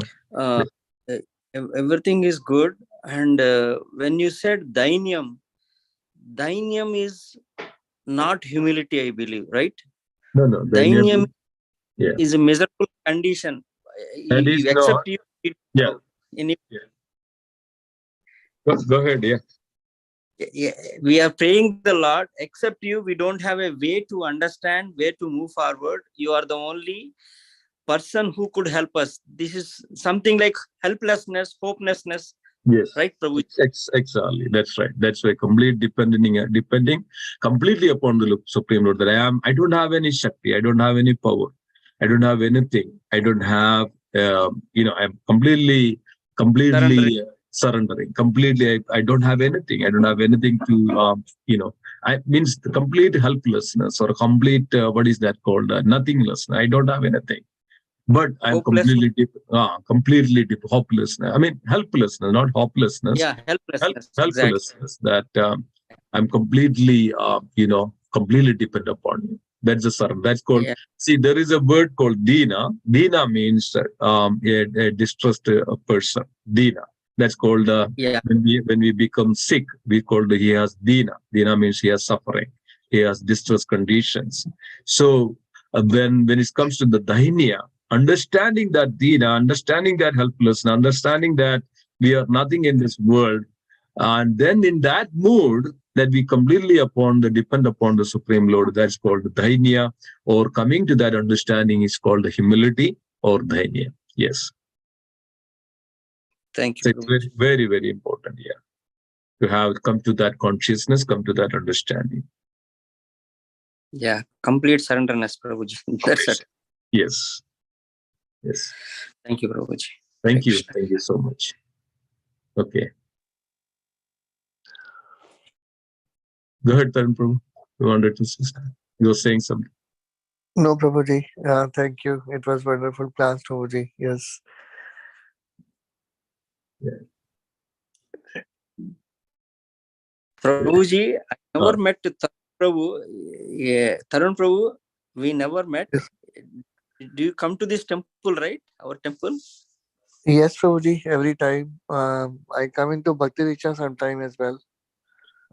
Everything is good. And when you said Dainyam is not humility, I believe, right? No. Dainyam yeah. is a miserable condition. You except you. Yeah. Go ahead, yeah. Yeah, we are praying the Lord. Except you, we don't have a way to understand where to move forward. You are the only person who could help us. This is something like helplessness, hopelessness. Yes. Right, Prabhu? Exactly. That's right. That's why depending completely upon the Supreme Lord. That I don't have any Shakti. I don't have any power. I don't have anything. I don't have, I'm completely surrendering. Completely, I don't have anything. I don't have anything to, I means the complete helplessness or complete, what is that called? Nothingness. I don't have anything. But I'm completely hopelessness. I mean, helplessness, not hopelessness. Yeah, helplessness. Helplessness. That I'm completely, completely dependent upon you. That's the surrender. That's called. Yeah. See, there is a word called Dina. Dina means a distressed person. Dina. That's called. When we become sick, we call he has Dina. Dina means he has suffering. He has distress conditions. So when it comes to the Dainya, understanding that Dina, understanding that helplessness, understanding that we are nothing in this world, and then in that mood that we completely depend upon the Supreme Lord, that's called Dainya, or coming to that understanding is called the humility or Dainya. Yes. Thank you. So it's very, very, very important, to have come to that consciousness, come to that understanding. Yeah, complete surrenderness, Prabhuji. That's it. Yes. Yes. Thank you, Prabhuji. Thank you. Thank you so much. Okay. Go ahead, Tarun Prabhu. You wanted to say something? You were saying something. No, Prabhuji. Thank you. It was wonderful class, Prabhuji. Yes. Yeah. Prabhuji, I never met Tarun Prabhu. Yeah, Tarun Prabhu, we never met. Yes. Do you come to this temple, right? Our temple? Yes, Prabhuji. Every time. I come into Bhakti Diksha sometime as well.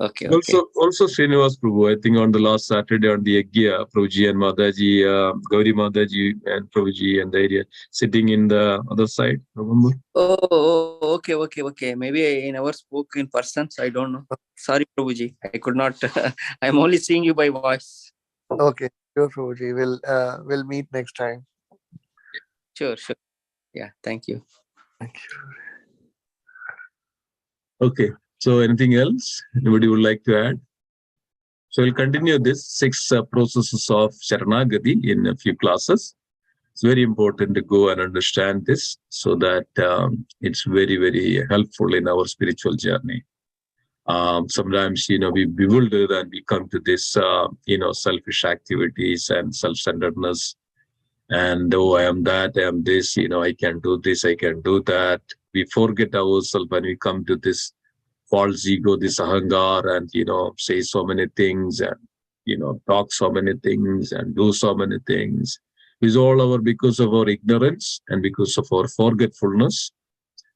Okay. Also Srinivas Prabhu, I think on the last Saturday on the Yagya, Prabhuji and Mataji, Gauri Mataji and Prabhuji and the area sitting in the other side, remember? Oh, okay. Maybe I never spoke in person, so I don't know. Sorry, Prabhuji. I could not. I'm only seeing you by voice. Okay, sure, Prabhuji. We'll meet next time. Sure. Yeah, thank you. Thank you. Okay. So anything else anybody would like to add? So we'll continue this 6 processes of Sharanagati in a few classes. It's very important to go and understand this so that it's very, very helpful in our spiritual journey. Sometimes, we bewilder and we come to this, selfish activities and self-centeredness. And, I am that, I am this, I can do this, I can do that. We forget ourselves when we come to this false ego, this ahangar, and, say so many things and, talk so many things and do so many things. It's all because of our ignorance and because of our forgetfulness.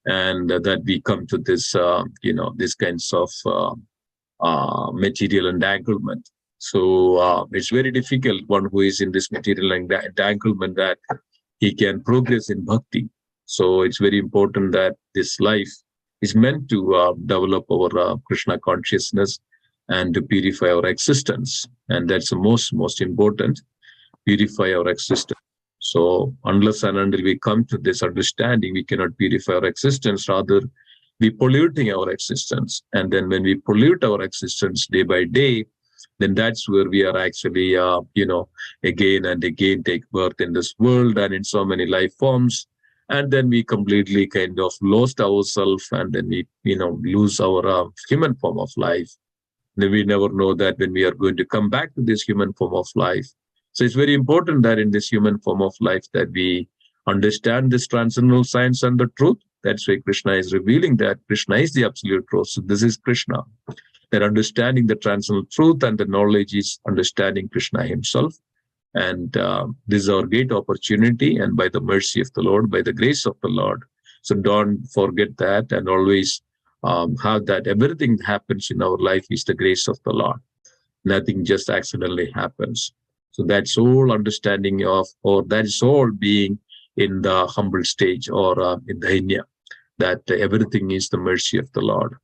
And that we come to this, this kinds of material entanglement. So it's very difficult, one who is in this material entanglement, that he can progress in bhakti. So it's very important that this life is meant to develop our Krishna consciousness and to purify our existence. And that's the most important, purify our existence. So unless and until we come to this understanding, we cannot purify our existence. Rather, we polluting our existence. And then when we pollute our existence day by day, then that's where we are actually, again and again take birth in this world and in so many life forms. And then we completely kind of lost ourselves, and then we, lose our human form of life. Then we never know that when we are going to come back to this human form of life. So it's very important that in this human form of life that we understand this transcendental science and the truth. That's why Krishna is revealing that Krishna is the absolute truth. So this is Krishna. That understanding the transcendental truth and the knowledge is understanding Krishna himself. And this is our great opportunity. And by the mercy of the Lord, by the grace of the Lord. So don't forget that, and always have that everything happens in our life is the grace of the Lord. Nothing just accidentally happens. So that's all understanding of, or that is all being in the humble stage, or in the Dainya, that everything is the mercy of the Lord.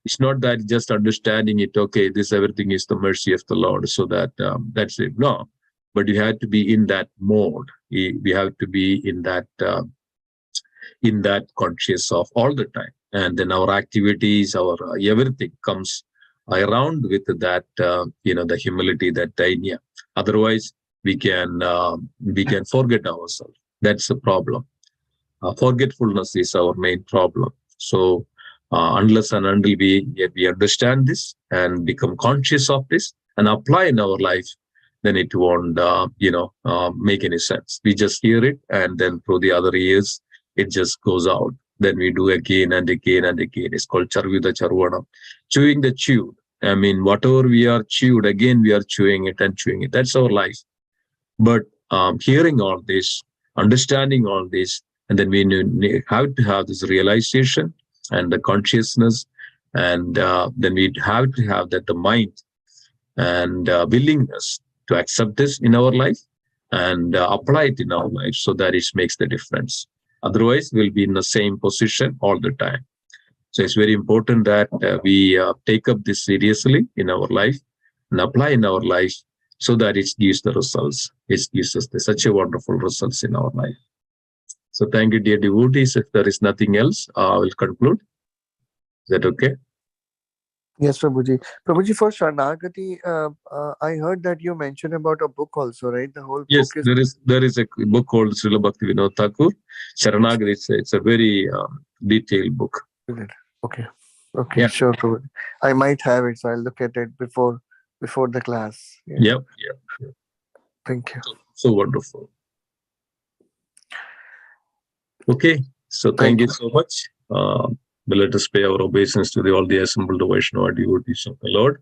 It's not that just understanding it, okay, this everything is the mercy of the Lord, so that that's it. No, but you have to be in that mode. We have to be in that conscious of all the time, and then our activities, our everything comes around with that the humility, that dainya. Otherwise we can forget ourselves. That's the problem. Forgetfulness is our main problem. So unless and until we understand this and become conscious of this and apply in our life, then it won't make any sense. We just hear it, and then through the other ears it just goes out. Then we do again and again and again. It's called charvida charvana, chewing the chewed. I mean, whatever we are chewed, again we are chewing it and chewing it. That's our life. But hearing all this, understanding all this, and then we have to have this realization and the consciousness, and then we have to have that the mind and willingness to accept this in our life and apply it in our life, so that it makes the difference. Otherwise, we'll be in the same position all the time. So it's very important that we take up this seriously in our life and apply in our life, so that it gives the results. It gives us such a wonderful results in our life. So thank you, dear devotees. If there is nothing else, I will conclude. Is that okay? Yes, Prabhuji. Prabhuji, for Sharanagati, I heard that you mentioned about a book also, right? The whole Yes, book is... there is a book called Srila Bhakti Vinod Thakur. Sharanagati, it's a very detailed book. Okay. Okay, Yeah. sure, Prabhuji. I might have it, so I'll look at it before the class. Yeah. Yep. Thank you. So wonderful. Okay, so thank you so much. Let us pay our obeisance to all the assembled Vaishnava devotees of the Lord.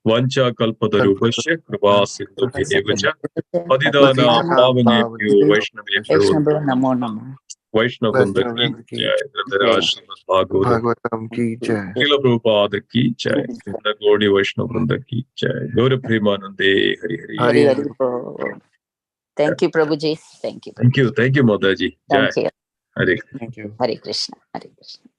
Vancha kalpatarubhasya kripa sindhu bhidevacha padidana pavanebhyo Vaishnavebhyo Namo Namo. Vaishnava Vrinda ki jai, Granthara Srimad Bhagavatam ki jai. Srila Prabhupada ki jai, Vrinda Gaudiya Vaishnava Vrinda ki jai, Gaura Premanande Hari Hari. Hari Hari Bol. Thank you, Prabhuji. Thank you. Thank you, Mataji. Jai. Thank you. Hare. Thank you. Hare Krishna. Hare Krishna.